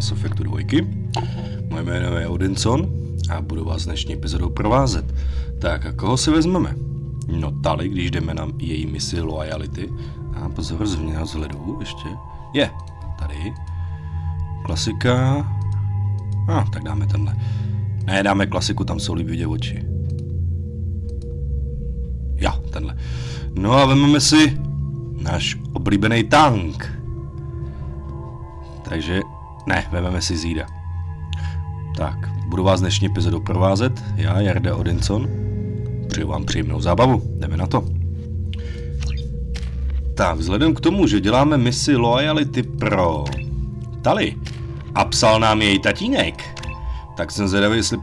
Mass Effectu 2. Moje jméno je Odinson a budu vás dnešní epizodou provázet. Tak a koho si vezmeme? No Tali, když jdeme na její misi loajality. A pozor, změna vzhledu ještě. Je, tady. Klasika. Tak dáme tenhle. Ne, dáme klasiku, tam jsou líp vidět oči. Jo, tenhle. No a vezmeme si náš oblíbený tank. Takže, ne, vezmeme si Zída. Tak, budu vás dnešní epizodou provázet. Já, Jarda Odinson. Přeju vám příjemnou zábavu. Jdeme na to. Tak, vzhledem k tomu, že děláme misi loajality pro Tali a psal nám její tatínek, tak jsem zvědavý, jestli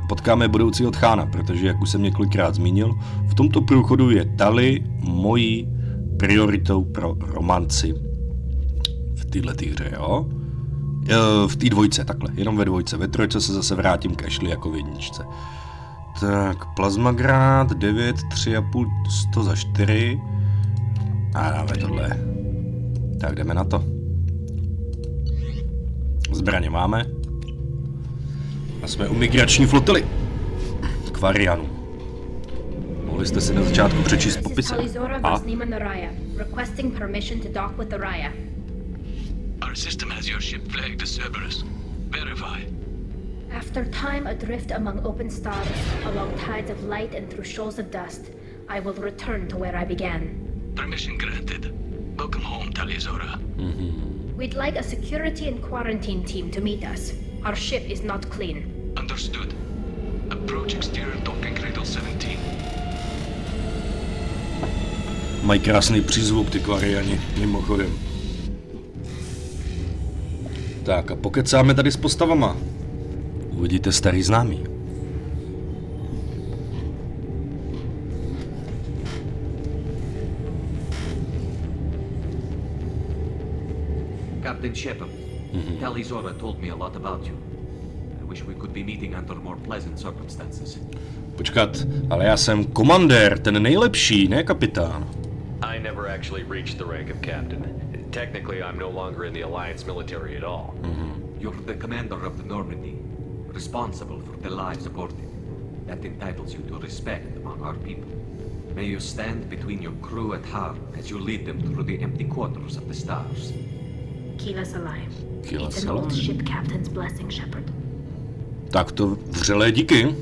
potkáme budoucího tchána, protože, jak už jsem několikrát zmínil, v tomto průchodu je Tali mojí prioritou pro romanci v této hře, jo? V té dvojce, takhle, jenom ve dvojce. Ve trojce se zase vrátím k Ashley jako v jedničce. Tak, plazmagrát, 9, 3,5, 100 za 4. A dáme tohle. Tak, jdeme na to. Zbraně máme. A jsme u Migrační flotyly Kvarianů. Mohli jste si na začátku přečíst popise. Tali Zorah Vas Normandy, requesting permission to dock with the Raya. Our system has your ship flagged as Cerberus. Verify. After time adrift among open stars, along tides of light and through shoals of dust, I will return to where I began. Permission granted. Welcome home, Tali Zorah. We'd like a security and quarantine team to meet us. Our ship is not clean. Understood. Approach exterior docking cradle 17. Mají krásný přízvuk, ty Kvariani, mimochodem. Tak a pokecáme tady s postavama. Uvidíte starý známý. Captain Shepard, Tali Zorah told me a lot about you. I wish we could be meeting under more pleasant circumstances. Počkat, ale já jsem komandér, ten nejlepší, ne kapitán. I never actually reached the rank of captain. Technically, I'm no longer in the Alliance military at all. You're the commander of the Normandy, responsible for the lives aboard it. That entitles you to respect among our people. May you stand between your crew at heart as you lead them through the empty quarters of the stars. Keep us alive. Keep It's us an old alive. ship captain's blessing, Shepard. Tak to vřelé díky.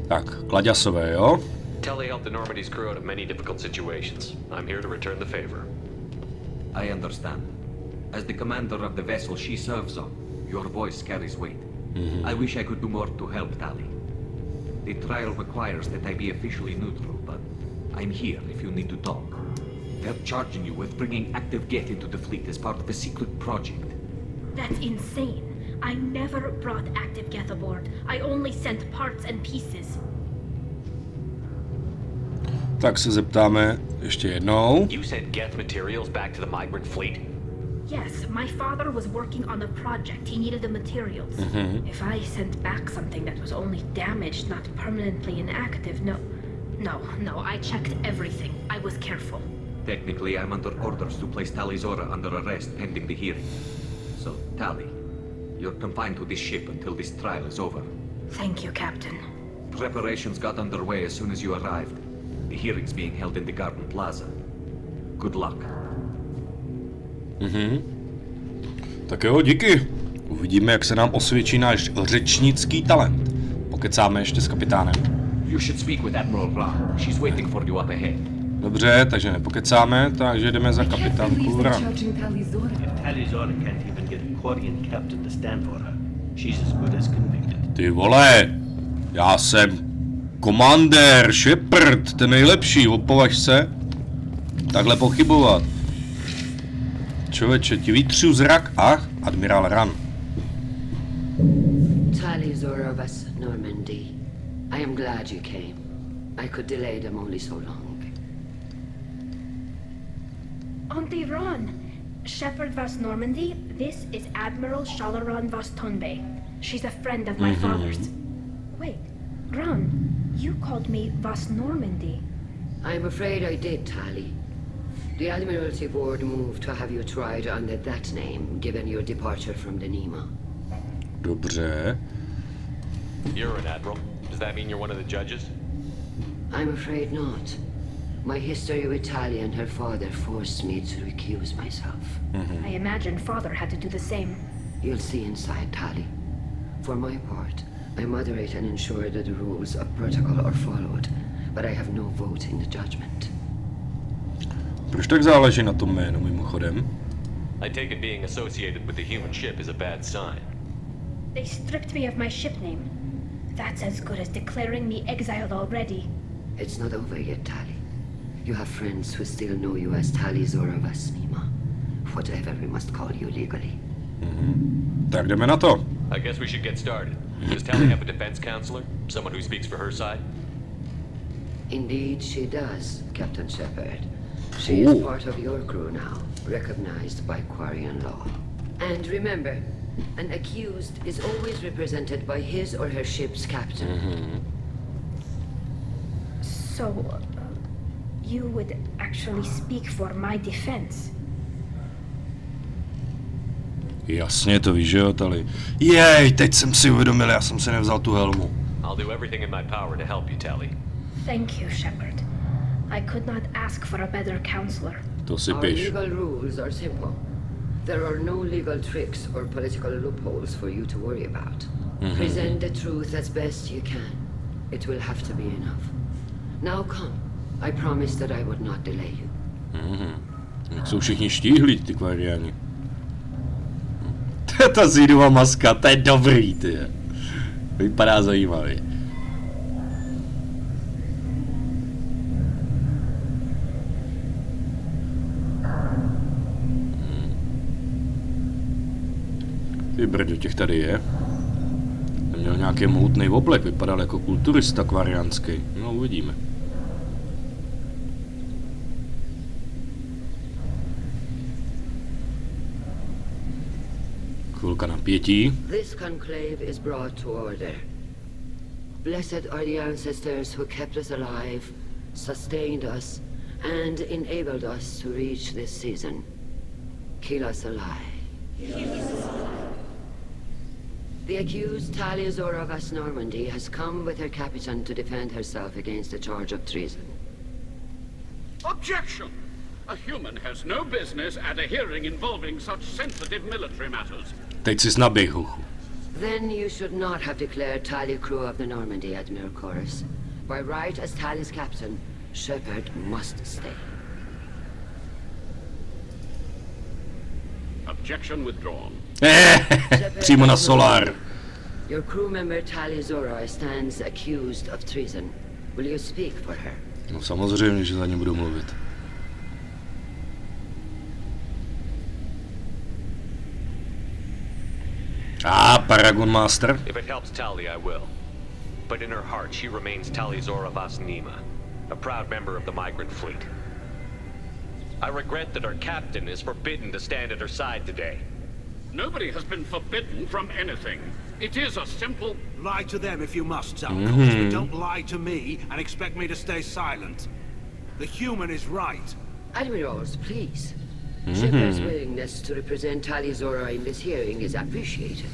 Tak, klaďasové, jo? Tali helped the Normandy's crew out of many difficult situations. I'm here to return the favor. I understand. As the commander of the vessel she serves on, your voice carries weight. I wish I could do more to help Tali. The trial requires that I be officially neutral, but I'm here if you need to talk. They're charging you with bringing active Geth into the fleet as part of a secret project. That's insane. I never brought active Geth aboard. I only sent parts and pieces. Tak se zeptáme ještě jednou. You sent Geth materials back to the migrant fleet? Yes, my father was working on a project. He needed the materials. If I sent back something that was only damaged, not permanently inactive, no, I checked everything. I was careful. Technically, I'm under orders to place Tali Zorah under arrest pending the hearing. So, Tali, you're confined to this ship until this trial is over. Thank you, Captain. Preparations got underway as soon as you arrived. The hearing's being held in the Garden Plaza. Good luck. Tak jo, díky. Uvidíme, jak se nám osvědčí náš řečnický talent. Pokecáme ještě s kapitánem. You should speak with Admiral Ram. She's waiting for you up ahead. Dobře, takže nepokecáme, takže jdeme za kapitánku Ran. If Tali Zorah can't even get a Quarian captain to stand for her, she's as good as convicted. Ty vole, já jsem komandér, Shepard, ten nejlepší, opovaž se. Takhle pochybovat. Člověče, ti vytřu zrak, admirál Ran. Tali Zorah Vas Normandy. I am glad you came. I could delay them only so long. Auntie Ron, Shepard Vas Normandy, this is Admiral Shalaran Vas Tonbe. She's a friend of my father's. Wait, Ron, you called me Vas Normandy. I'm afraid I did, Tali. The Admiralty Board moved to have you tried under that name, given your departure from the Nima. Dobře. You're an admiral. Does that mean you're one of the judges? I'm afraid not. My history with Tali and her father forced me to recuse myself. I imagine father had to do the same. You'll see inside, Tali. For my part, I moderate and ensure that the rules of protocol are followed, but I have no vote in the judgment. Proč tak záleží na tom jménu, mimochodem? I take it being associated with the human ship is a bad sign. They stripped me of my ship name. That's as good as declaring me exiled already. It's not over yet, Tali. You have friends who still know you as Tali Zorah Vas Normandy, whatever we must call you legally. Tak jdeme na to. I guess we should get started. Does Tali have a defense counselor? Someone who speaks for her side? Indeed, she does, Captain Shepard. She is part of your crew now, recognized by Quarian law. And remember, an accused is always represented by his or her ship's captain. So, you would actually speak for my defense? Jasně, to víš, že jo, Tali. Jej, teď jsem si uvědomil, já jsem si nevzal tu helmu. I'll do everything in my power to help you, Tali. Thank you, Shepard. I could not ask for a better counselor. To si Our piš. legal rules are simple. There are no legal tricks or political loopholes for you to worry about. Present the truth as best you can. It will have to be enough. Now come. I promised that I would not delay you. Jak jsou všichni štíhlí, ty Kvariáni. Ta Zidova maska, to je dobrý, ty. Vypadá zajímavý. Ty brďo, těch tady je. Měl nějaký mohutný oblek, vypadal jako kulturista kvariánský. No, uvidíme. Chvilka napětí. This conclave is brought to order. Blessed are the ancestors who kept us alive, sustained us, and enabled us to reach this season. Keep us alive. The accused Tali Zorah Vas Normandy has come with her captain to defend herself against a charge of treason. Objection! A human has no business at a hearing involving such sensitive military matters. Teď si naběh, huchu. Then you should not have declared Tali crew of the Normandy, Admiral Chorus. By right as Tali's captain, Shepard must stay. Objection withdrawn. Přímo na solár. Your crew member Tali Zorah stands accused of treason. Will you speak for her? No samozřejmě, že za ně budu mluvit. Paragon Master. If it helps Tali, I will. But in her heart, she remains Tali Zorah Vas Normandy, a proud member of the migrant fleet. I regret that our captain is forbidden to stand at her side today. Nobody has been forbidden from anything. It is a simple... Lie to them if you must, Salcos, but don't lie to me and expect me to stay silent. The human is right. Admirals, please. Shepard's willingness to represent Tali Zorah in this hearing is appreciated.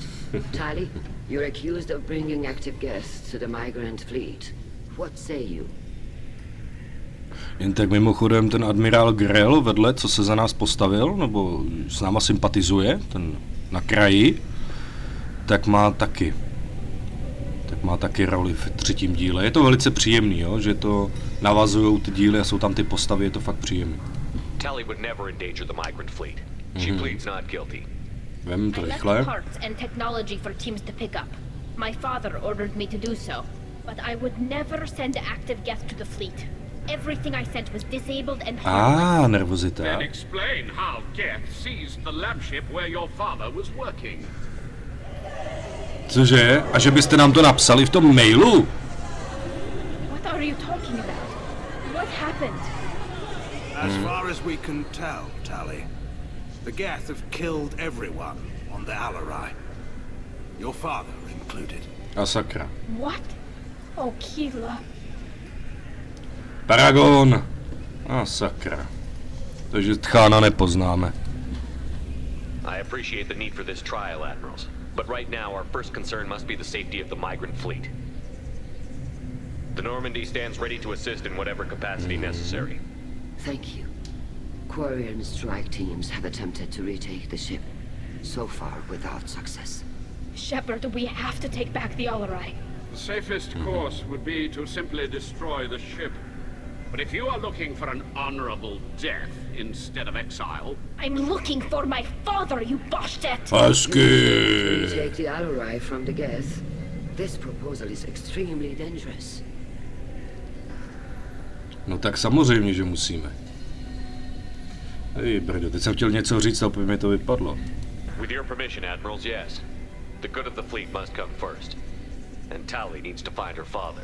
Tali, you're accused of bringing active guests to the migrant fleet. What say you? Jen tak mimochodem ten admirál Grell vedle, co se za nás postavil, nebo s náma sympatizuje, ten na kraji, tak má taky roli v třetím díle. Je to velice příjemný, jo? Že to navazujou ty díly a jsou tam ty postavy, je to fakt příjemný. Tali would never endanger the migrant fleet. She pleads not guilty. Vem to I left rychle. parts and technology for teams to pick up. My father ordered me to do so, but I would never send active guests to the fleet. Everything I sent was disabled and harmless. Nervozita. Then explain how Geth seized the lab ship where your father was working. Cože? A že byste nám to napsali v tom mailu? What are you talking about? What happened? As far as we can tell, Tali, the Geth have killed everyone on the Alarai. Your father included. A sakra. What? Oh, Keela. Paragon. A sakra. Takže tchána nepoznáme. I appreciate the need for this trial, Admirals. But right now, our first concern must be the safety of the Migrant fleet. The Normandy stands ready to assist in whatever capacity necessary. Thank you. Quarian strike teams have attempted to retake the ship, so far without success. Shepard, we have to take back the Alarai. The safest course would be to simply destroy the ship. But if you are looking for an honorable death instead of exile... I'm looking for my father, you bastet! Hezky! Retake the Alarai from the Geth. This proposal is extremely dangerous. No tak samozřejmě, že musíme. Hej, brdo, teď jsem chtěl něco říct, a opět mi to vypadlo. With your permission, Admirals, yes. The good of the fleet must come first. And Tali needs to find her father.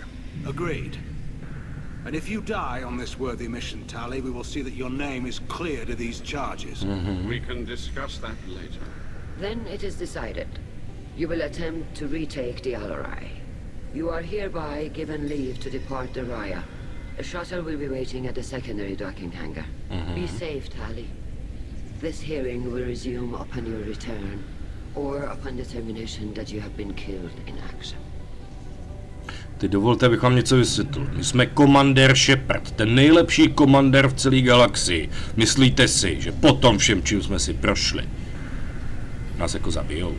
Agreed. And if you die on this worthy mission, Tali, we will see that your name is cleared of these charges. We can discuss that later. Then it is decided. You will attempt to retake the Alarai. You are hereby given leave to depart the Raya. A shuttle will be waiting at the secondary docking hangar. Be safe, Tali. This hearing will resume upon your return, or upon determination that you have been killed in action. Teď dovolte, abych vám něco vysvětlil. My jsme komandér Shepard, ten nejlepší komandér v celé galaxii. Myslíte si, že po tom všem, čím jsme si prošli, nás jako zabijou?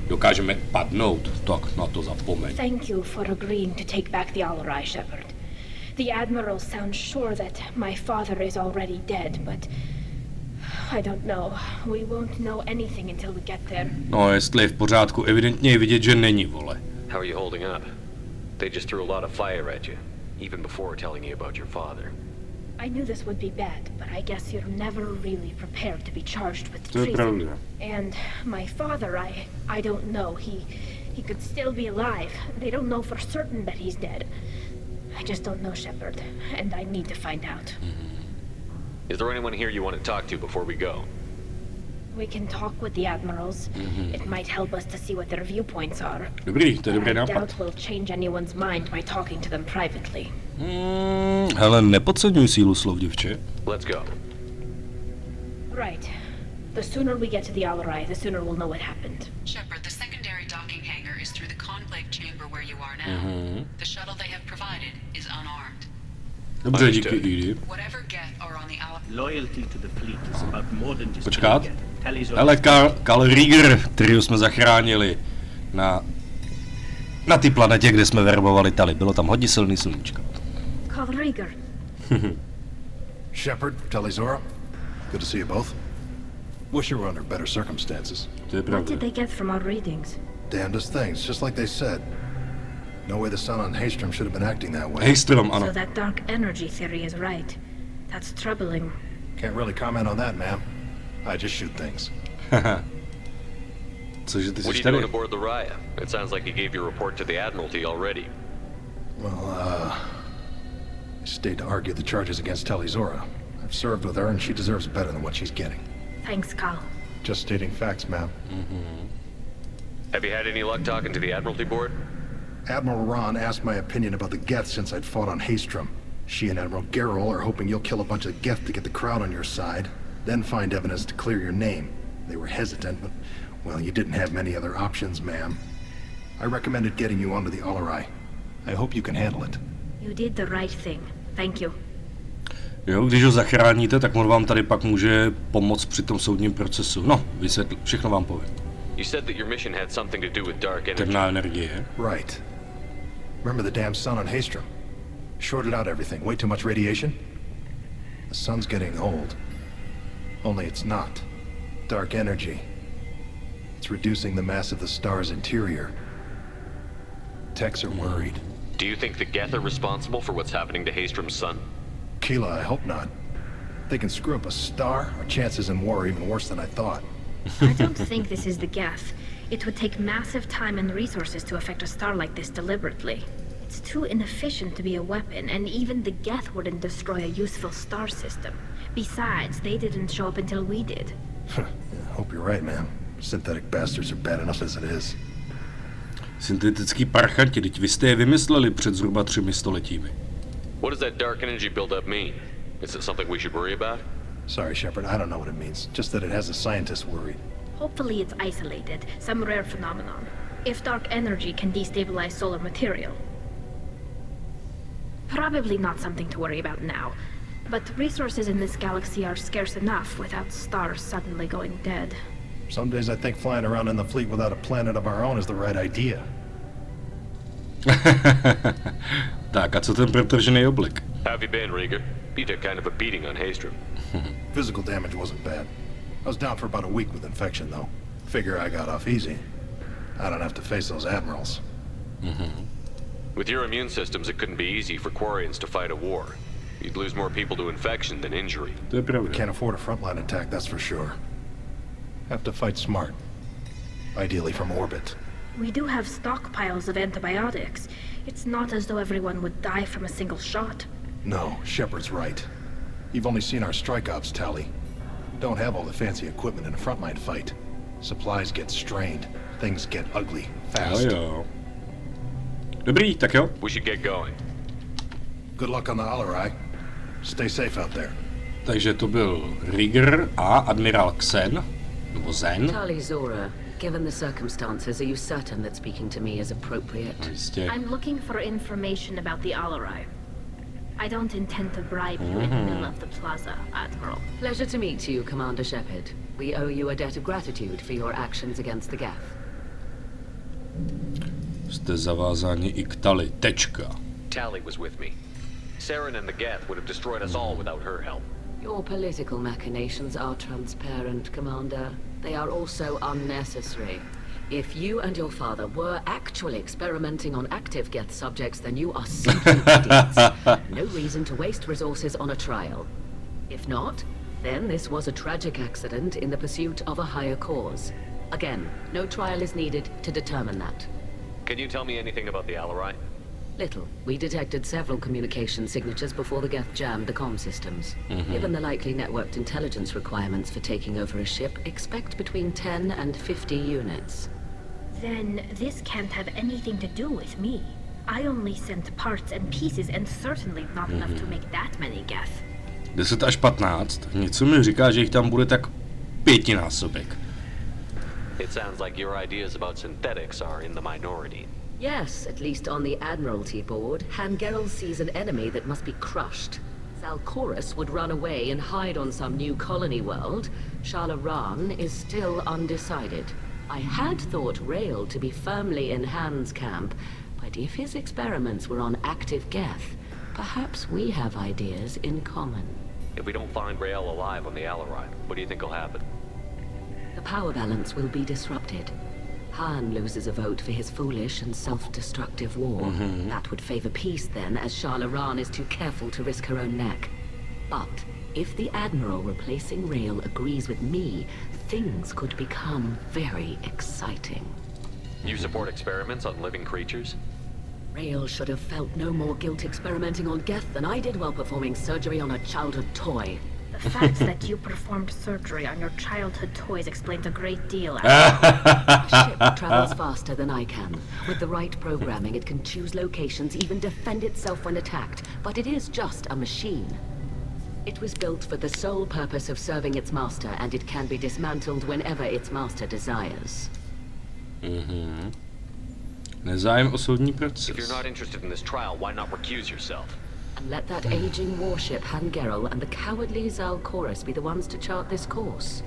Dokážeme padnout? Tak na to zapomeň. Thank you for agreeing to take back the Alarai, Shepard. The admirals sound sure that my father is already dead, but I don't know. We won't know anything until we get there. No, jestli je v pořádku, evidentně je vidět, že není, vole. How are you holding up? They just threw a lot of fire at you, even before telling you about your father. I knew this would be bad, but I guess you're never really prepared to be charged with treason. And my father, I don't know. He could still be alive. They don't know for certain that he's dead. I just don't know, Shepard, and I need to find out. Is there anyone here you want to talk to before we go? We can talk with the admirals. It might help us to see what their viewpoints are. Dobrý, to je dobrý I nápad. doubt we'll change anyone's mind by talking to them privately. Hele, nepodceňuj sílu slov, děvče. Let's go. Right. The sooner we get to the Alarai, the sooner we'll know what happened. Shepard, the secondary docking hangar is through the conclave chamber where you are now. The shuttle they have provided is unarmed. Dobře, díky, Edie. Whatever Geth are on the Alarai... Loyalty to the fleet is about more than just... Počkat. Tali Zorah... Hele, Karl Rieger, kterýho jsme zachránili na ty planetě, kde jsme verbovali Tali. Bylo tam hodně silný sluníčko. Karl Rieger. Shepard, Tali Zorah, good to see you both. Wish you were under better circumstances. What did they get from our readings? Damnedest things, just like they said. No way the sun on Haystrom should have been acting that way. Haystrom, ano. So that dark energy theory is right. That's troubling. Can't really comment on that, ma'am. I just shoot things. Cože ty What are jsi you tady? doing aboard the Raya? It sounds like you gave your report to the Admiralty already. Well, I stayed to argue the charges against Tali Zorah. I've served with her and she deserves better than what she's getting. Thanks, Carl. Just stating facts, ma'am. Have you had any luck talking to the Admiralty board? Admiral Ron asked my opinion about the Geth since I'd fought on Haystrom. She and Admiral Gerrel are hoping you'll kill a bunch of Geth to get the crowd on your side, then find evidence to clear your name. They were hesitant, but, well, you didn't have many other options, ma'am. I recommended getting you onto the Alarai. I hope you can handle it. You did the right thing. Thank you. Jo, když ho zachráníte, tak on vám tady pak může pomoct při tom soudním procesu. No, vysvětl, všechno vám povím. You said that your mission had something to do with dark energy. Temná energie. Right. Remember the damn sun on Haystrom? Shorted out everything. Way too much radiation? The sun's getting old. Only it's not. Dark energy. It's reducing the mass of the star's interior. Techs are worried. Do you think the Geth are responsible for what's happening to Haystrom's sun? Keela, I hope not. They can screw up a star. Our chances in war are even worse than I thought. I don't think this is the Geth. It would take massive time and resources to affect a star like this deliberately. It's too inefficient to be a weapon, and even the Geth wouldn't destroy a useful star system. Besides, they didn't show up until we did. I hope you're right, man. Synthetic bastards are bad enough as it is. Syntetický parchanti, teď vy jste je vymysleli před zhruba 3 stoletími. What does that dark energy buildup mean? Is it something we should worry about? Sorry, Shepard, I don't know what it means. Just that it has the scientists worried. Hopefully it's isolated, some rare phenomenon. If dark energy can destabilize solar material. Probably not something to worry about now. But resources in this galaxy are scarce enough without stars suddenly going dead. Some days I think flying around in the fleet without a planet of our own is the right idea. Tak, a co ten protržený oblek? How have you been, Rieger? You took kind of a beating on Haystrom. Physical damage wasn't bad. I was down for about a week with infection, though. Figure I got off easy. I don't have to face those admirals. With your immune systems, it couldn't be easy for Quarians to fight a war. You'd lose more people to infection than injury. We can't afford a frontline attack, that's for sure. Have to fight smart. Ideally from orbit. We do have stockpiles of antibiotics. It's not as though everyone would die from a single shot. No, Shepard's right. You've only seen our strike ops, Tali. Don't have all the fancy equipment in a frontline fight. Supplies get strained. Things get ugly, fast. Jo. Dobrý, tak jo. We should get going. Good luck on the Alarai. Stay safe out there. Takže to byl Rieger a admirál Xen, nebo Zen. Tali Zorah, given the circumstances, are you certain that speaking to me is appropriate? Jistě. I'm looking for information about the Alarai. I don't intend to bribe you in the middle of the plaza, Admiral. Pleasure to meet you, Commander Shepard. We owe you a debt of gratitude for your actions against the Geth. Jste zavázáni i k Tali. Tečka. Tali was with me. Saren and the Geth would have destroyed us all without her help. Your political machinations are transparent, Commander. They are also unnecessary. If you and your father were actually experimenting on active Geth subjects, then you are simply idiots. No reason to waste resources on a trial. If not, then this was a tragic accident in the pursuit of a higher cause. Again, no trial is needed to determine that. Can you tell me anything about the Alarai? Little. We detected several communication signatures before the Geth jammed the comm systems. Given the likely networked intelligence requirements for taking over a ship, expect between 10 and 50 units. Then this can't have anything to do with me. I only sent parts and pieces and certainly not enough to make that many Geth. 10 až 15. Něco mi říká, že jich tam bude tak 5násobek. It sounds like your ideas about synthetics are in the minority. Yes, at least on the Admiralty board, Hangerel sees an enemy that must be crushed. Zalcorus would run away and hide on some new colony world. Shalaran is still undecided. I had thought Rael to be firmly in Han's camp, but if his experiments were on active Geth, perhaps we have ideas in common. If we don't find Rael alive on the Alarai, what do you think will happen? The power balance will be disrupted. Han loses a vote for his foolish and self-destructive war. That would favor peace then, as Shalaran is too careful to risk her own neck. But if the Admiral replacing Rael agrees with me, things could become very exciting. You support experiments on living creatures? Rael should have felt no more guilt experimenting on Geth than I did while performing surgery on a childhood toy. The fact that you performed surgery on your childhood toys explains a great deal. A ship travels faster than I can. With the right programming, it can choose locations, even defend itself when attacked. But it is just a machine. It was built for the sole purpose of serving its master, and it can be dismantled whenever its master desires. Nezájem o soudní proces. If you're not interested in this trial, why not recuse yourself? And let that aging warship Hangerel and the cowardly Zalcorus be the ones to chart this course?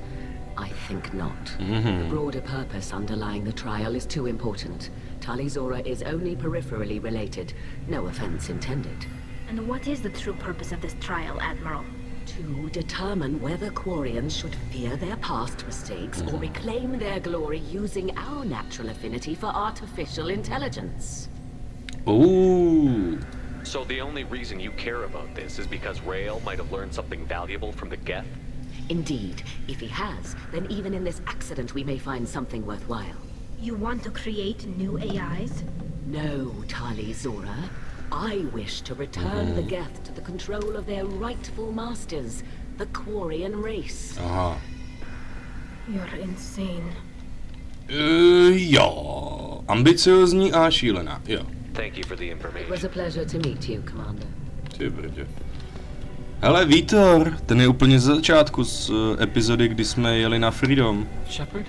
I think not. The broader purpose underlying the trial is too important. Tali Zorah is only peripherally related. No offense intended. And what is the true purpose of this trial, Admiral? To determine whether Quarians should fear their past mistakes or reclaim their glory using our natural affinity for artificial intelligence. Ooh. So the only reason you care about this is because Rael might have learned something valuable from the Geth? Indeed. If he has, then even in this accident we may find something worthwhile. You want to create new AIs? No, Tali Zorah. I wish to return the Geth to the control of their rightful masters, the Quarian race. Aha. You're insane. Jo. Ambiciozní a šílená, jo. Thank you for the information. It was a pleasure to meet you, Commander. Ty brdě. Hele, Vítor, ten je úplně z začátku z epizody, kdy jsme jeli na Freedom. Shepard,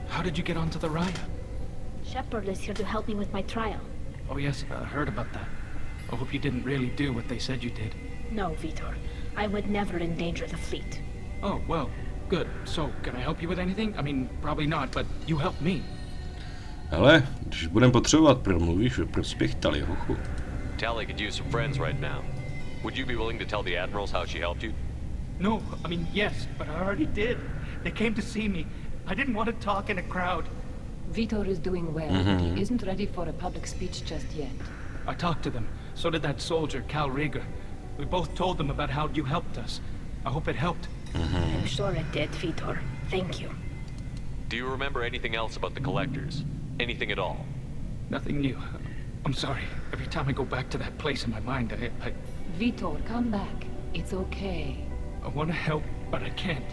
how did you get onto the ride? Shepard is here to help me with my trial. Oh yes, I heard about that. I hope you didn't really do what they said you did. No, Vítor. I would never endanger the fleet. Oh, well, good. So, can I help you with anything? I mean, probably not, but you helped me. Hele, když budem potřebovat, promluvíš ve prospěch Tali, hochu. Tali could use some friends right now. Would you be willing to tell the admirals how she helped you? No, I mean, yes, but I already did. They came to see me. I didn't want to talk in a crowd. Vítor is doing well, but he isn't ready for a public speech just yet. I talked to them. So did that soldier, Cal Rieger. We both told them about how you helped us. I hope it helped. I'm sure it did, Vítor. Thank you. Do you remember anything else about the collectors? Anything at all? Nothing new. I'm sorry. Every time I go back to that place in my mind, I Vítor, come back. It's okay. I want to help, but I can't.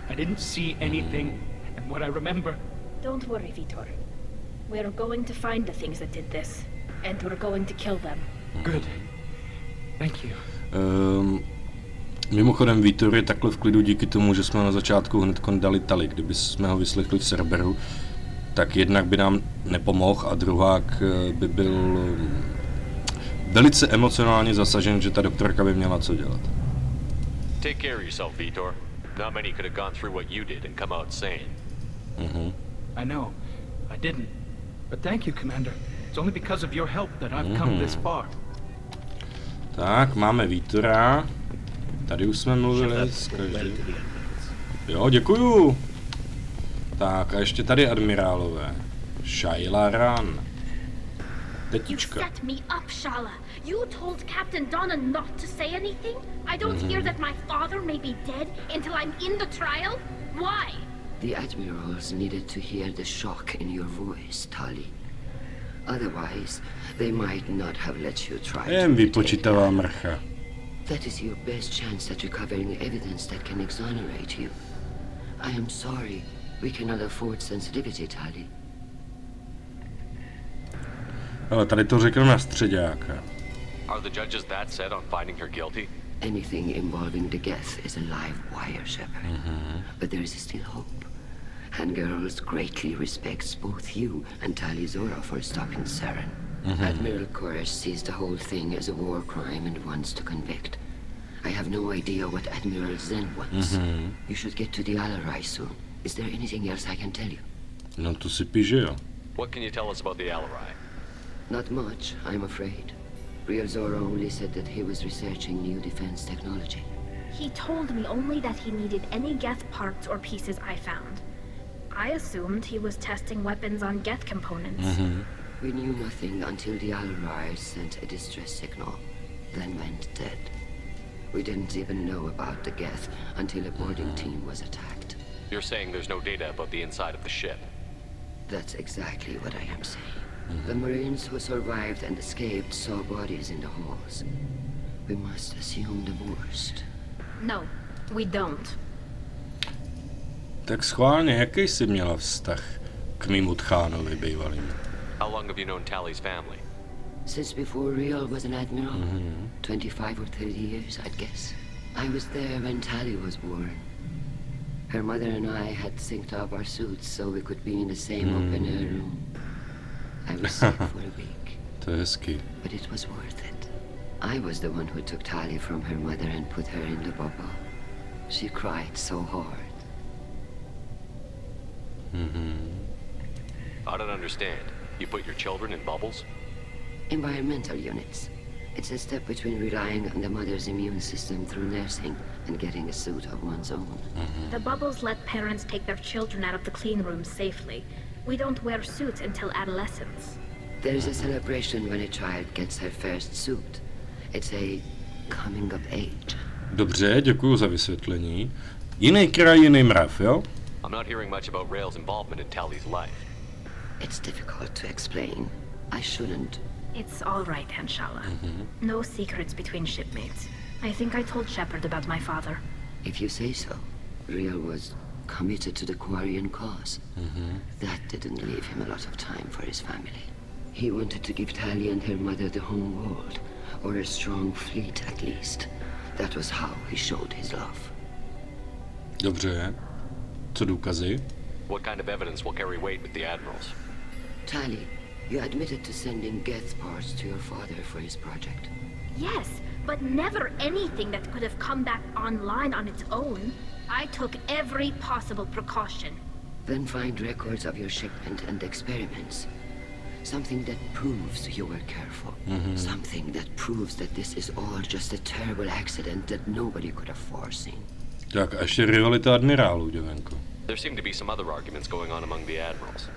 I didn't see anything, and what I remember... Don't worry, Vítor. We're going to find the things that did this, and we're going to kill them. Good. Thank you. Mimochodem, Vítor je takhle v klidu díky tomu, že jsme na začátku hned dali Tali. Kdyby jsme ho vyslechli v serveru, tak jednak by nám nepomohl a druhák by byl velice emocionálně zasažen, že ta doktorka by měla co dělat. Take care of yourself, Vítor. Not many could have gone through what you did and come out sane. I know. I didn't. But thank you, Commander. It's only because of your help that I've come this far. Tak, máme Vítora. Tady už jsme mluvili. Jo, děkuju. Tak, a ještě tady admirálové. Shaila Ran. Tetička. You set me up, Shala. You told Captain Donna not to say anything? I don't hear that my father may be dead until I'm in the trial? Why? The admirals needed to hear the shock in your voice, Tali. Otherwise, they might not have let you try. Jen vypočítavá mrcha. That is your best chance at recovering evidence that can exonerate you. I am sorry. We cannot afford sensitivity, Tali. Ale tady to řekl na středáka. Are the judges that set on finding her guilty? Anything involving the Geth is a live wire, Shepard. But there is still hope. And Girls greatly respects both you and Tali Zorah for stopping Saren. Admiral Koresh sees the whole thing as a war crime and wants to convict. I have no idea what Admiral Zen wants. You should get to the Alarai soon. Is there anything else I can tell you? No to si píše, jo. What can you tell us about the Alarai? Not much, I'm afraid. Real Zorah only said that he was researching new defense technology. He told me only that he needed any Geth parts or pieces I found. I assumed he was testing weapons on Geth components. We knew nothing until the Alarai sent a distress signal, then went dead. We didn't even know about the Geth until a boarding team was attacked. You're saying there's no data about the inside of the ship? That's exactly what I am saying. The Marines who survived and escaped saw bodies in the halls. We must assume the worst. No, we don't. Tak schválně, jaký jsi měla vztah k mému tchánovi bývalým? How long have you known Tali's family? Since before Real was an admiral. 25 or 30 years, I'd guess. I was there when Tali was born. Her mother and I had synced up our suits so we could be in the same open-air room. I was sick for a week. To je hezký. But it was worth it. I was the one who took Tali from her mother and put her in the bubble. She cried so hard. I don't understand. You put your children in bubbles? Environmental units. It's a step between relying on the mother's immune system through nursing and getting a suit of one's own. The bubbles let parents take their children out of the clean rooms safely. We don't wear suits until adolescence. There's a celebration when a child gets her first suit. It's a coming of age. Dobře, děkuju za vysvětlení. Jiný kraj, jiný mrav, jo? I'm not hearing much about Rail's involvement in Tali's life. It's difficult to explain. I shouldn't. It's all right, Hanshala. No secrets between shipmates. I think I told Shepard about my father. If you say so. Real was committed to the Quarian cause. That didn't leave him a lot of time for his family. He wanted to give Tali and her mother the home world, or a strong fleet at least. That was how he showed his love. Dobře. Co důkazy? What kind of evidence will carry weight with the admirals? Tali, you admitted to sending Geth parts to your father for his project. Yes, but never anything that could have come back online on its own. I took every possible precaution. Then find records of your shipment and experiments. Something that proves you were careful. Something that proves that this is all just a terrible accident that nobody could have foreseen. Tak a ještě rivalita admirálů, děvenko. There seem to be some other arguments going on among the admirals.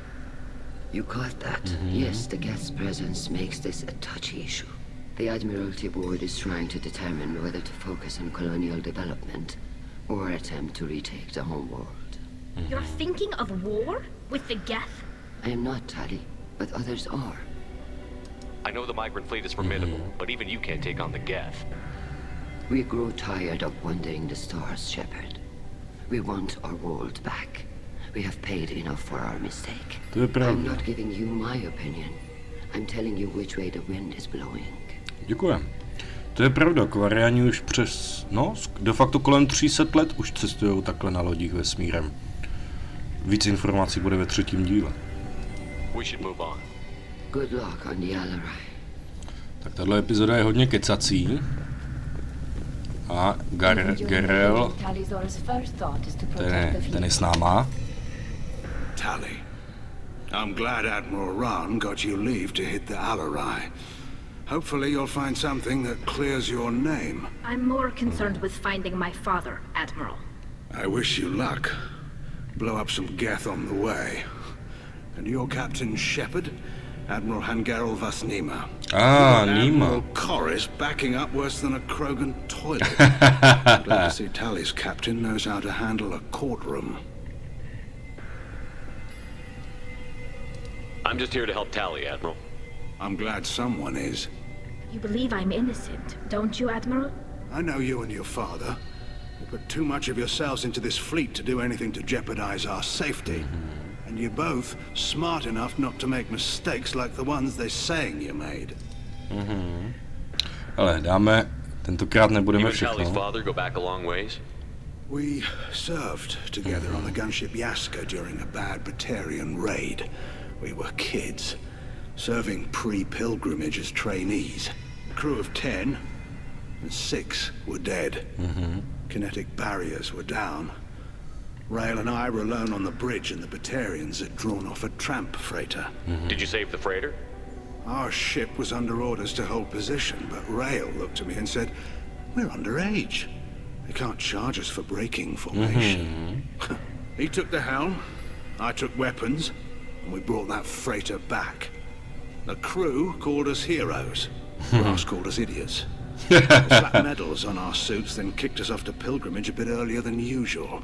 You caught that? Yes, the Geth's presence makes this a touchy issue. The Admiralty Board is trying to determine whether to focus on colonial development or attempt to retake the home world. You're thinking of war with the Geth? I am not, Tali, but others are. I know the migrant fleet is formidable, but even you can't take on the Geth. We grow tired of wandering the stars, Shepard. We want our world back. We have paid enough for our mistake. I'm not giving you my opinion. I'm telling you which way the wind is blowing. Děkujem. To je pravda, Kvariani už přes, de facto kolem 300 let už cestujou takhle na lodích vesmírem. Víc informací bude ve 3. díle. We should move on. Good luck on the Alarai. Tak tahle epizoda je hodně kecací. A Garel, ten je s náma. Tali, I'm glad Admiral Rahn got you leave to hit the Alarai. Hopefully you'll find something that clears your name. I'm more concerned with finding my father, Admiral. I wish you luck. Blow up some Geth on the way. And your Captain Shepard, Admiral Zarah Vas Normandy. Ah, Nima. Admiral Corris backing up worse than a Krogan toilet. Glad to see Tali's captain knows how to handle a courtroom. I'm just here to help Tali, Admiral. I'm glad someone is. You believe I'm innocent, don't you, Admiral? I know you and your father. You put too much of yourselves into this fleet to do anything to jeopardize our safety. And you're both smart enough not to make mistakes like the ones they're saying you made. Ale dáme, tentokrát nebudeme všechno. Tali's father go back a long ways? We served together on the gunship Yaska during a bad Batarian raid. We were kids, serving pre-pilgrimage as trainees. A crew of 10, and 6 were dead. Kinetic barriers were down. Rail and I were alone on the bridge, and the Batarians had drawn off a tramp freighter. Did you save the freighter? Our ship was under orders to hold position, but Rail looked at me and said, "We're underage. They can't charge us for breaking formation." He took the helm, I took weapons, and we brought that freighter back. The crew called us heroes. Ross called us idiots. They slapped medals on our suits, then kicked us off to pilgrimage a bit earlier than usual.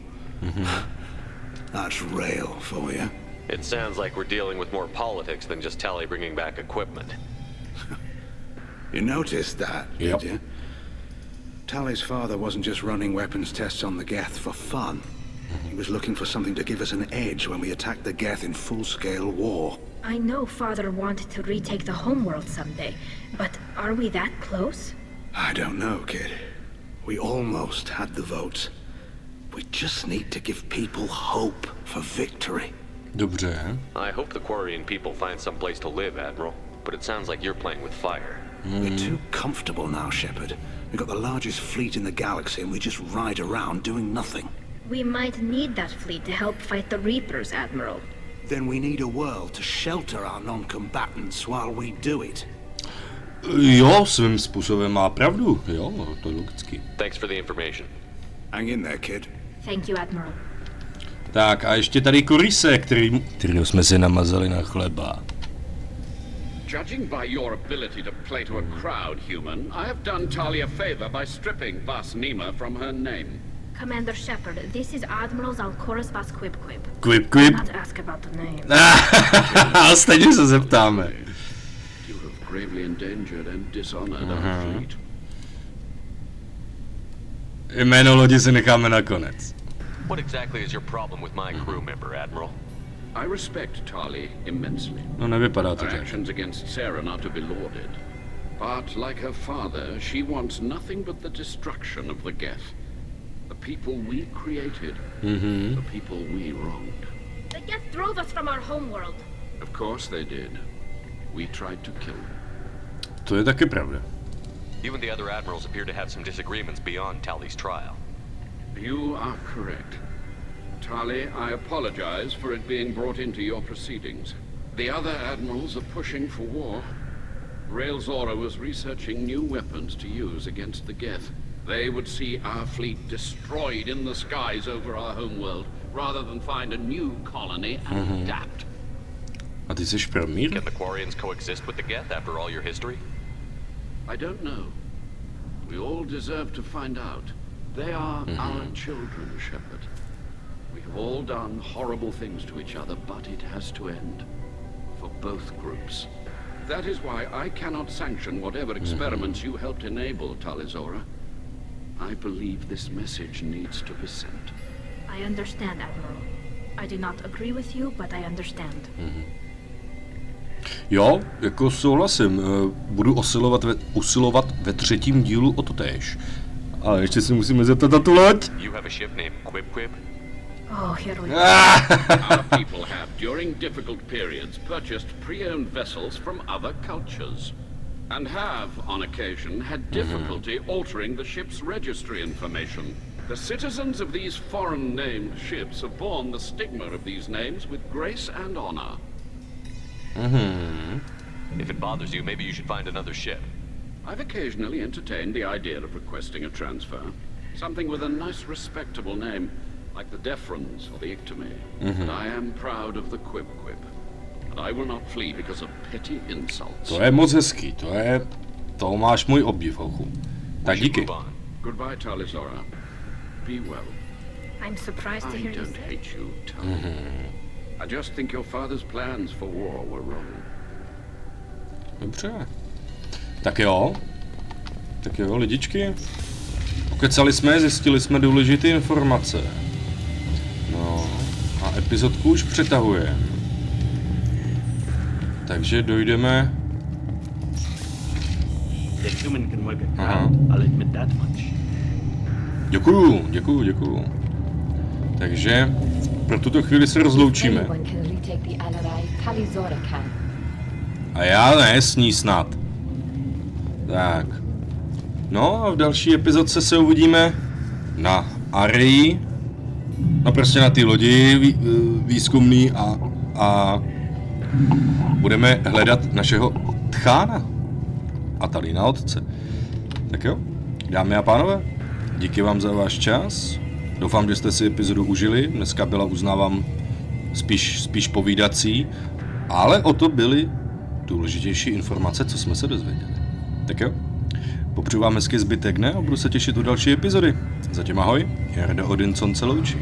That's Rail for you. It sounds like we're dealing with more politics than just Tali bringing back equipment. You noticed that, did you? Tali's father wasn't just running weapons tests on the Geth for fun. He was looking for something to give us an edge when we attacked the Geth in full-scale war. I know Father wanted to retake the homeworld someday, but are we that close? I don't know, kid. We almost had the votes. We just need to give people hope for victory. Dobře. I hope the Quarian people find some place to live, Admiral, but it sounds like you're playing with fire. We're too comfortable now, Shepard. We've got the largest fleet in the galaxy and we just ride around doing nothing. We might need that fleet to help fight the Reapers, Admiral. Then we need a world to shelter our non-combatants while we do it. Jo, svým způsobem má pravdu. Jo, to je logicky. Thanks for the information. Hang in there, kid. Thank you, Admiral. Tak a ještě tady Corrise, kterýho jsme si namazali na chleba. Judging by your ability to play to a crowd, human, I have done Tali a favor by stripping Vas Normandy from her name. Commander Shepard, this is Admiral Zalkoris Vas Quib. Quib? Not ask about the name. A stejně se zeptáme. You have gravely endangered and dishonored our fleet. Jméno lodi si necháme na konec. What exactly is your problem with my crew member, Admiral? I respect Tali immensely. No nevypadá to Her tak. actions against Sarah not to be lauded. But like her father, she wants nothing but the destruction of the Geth. The people we created. The people we wronged. The Geth drove us from our homeworld. Of course they did. We tried to kill them. To je taky pravda. You and the other admirals appear to have some disagreements beyond Tali's trial. You are correct. Tali, I apologize for it being brought into your proceedings. The other admirals are pushing for war. Tali Zorah was researching new weapons to use against the Geth. They would see our fleet destroyed in the skies over our homeworld, rather than find a new colony and adapt. A ty jsi špermír? Can the Quarians coexist with the Geth after all your history? I don't know. We all deserve to find out. They are our children, Shepard. We have all done horrible things to each other, but it has to end. For both groups. That is why I cannot sanction whatever experiments you helped enable, Tali Zorah. I believe this message needs to be sent. I understand, Admiral. I do not agree with you, but I understand. Jo, jako souhlasím. Budu usilovat ve třetím dílu o totéž. Ale ještě si musíme zeptat na tu loď. You have a ship named Quib? Oh, here we go. Our people have, during difficult periods, purchased pre-owned vessels from other cultures. And have, on occasion, had difficulty altering the ship's registry information. The citizens of these foreign-named ships have borne the stigma of these names with grace and honor. If it bothers you, maybe you should find another ship. I've occasionally entertained the idea of requesting a transfer. Something with a nice, respectable name, like the Defrons or the Ictomy. But I am proud of the Quib. And I will not flee because of petty insults. To je moc hezký, to máš můj obdiv, holku. Tak díky. Goodbye, Tali Zorah. Be well. I'm surprised to hear I you don't say. hate you, Tali. I just think your father's plans for war were wrong. Dobře. Tak jo, lidičky. Pokecali jsme, zjistili jsme důležité informace. No, a epizodku už přetahujeme. Takže dojdeme... The human can work a crowd, I'll admit that much. Děkuju. Takže pro tuto chvíli se rozloučíme. A já ne, s ní snad. Tak. No a v další epizodce se uvidíme na Areji. No prostě na ty lodi výzkumný a budeme hledat našeho tchána. A tady na otce. Tak jo, dámy a pánové, díky vám za váš čas. Doufám, že jste si epizodu užili. Dneska byla, uznávám, spíš povídací, ale o to byly důležitější informace, co jsme se dozvěděli. Tak jo, popřeju vám hezký zbytek dne a budu se těšit u další epizody. Zatím ahoj, Jarda Odinson se loučí.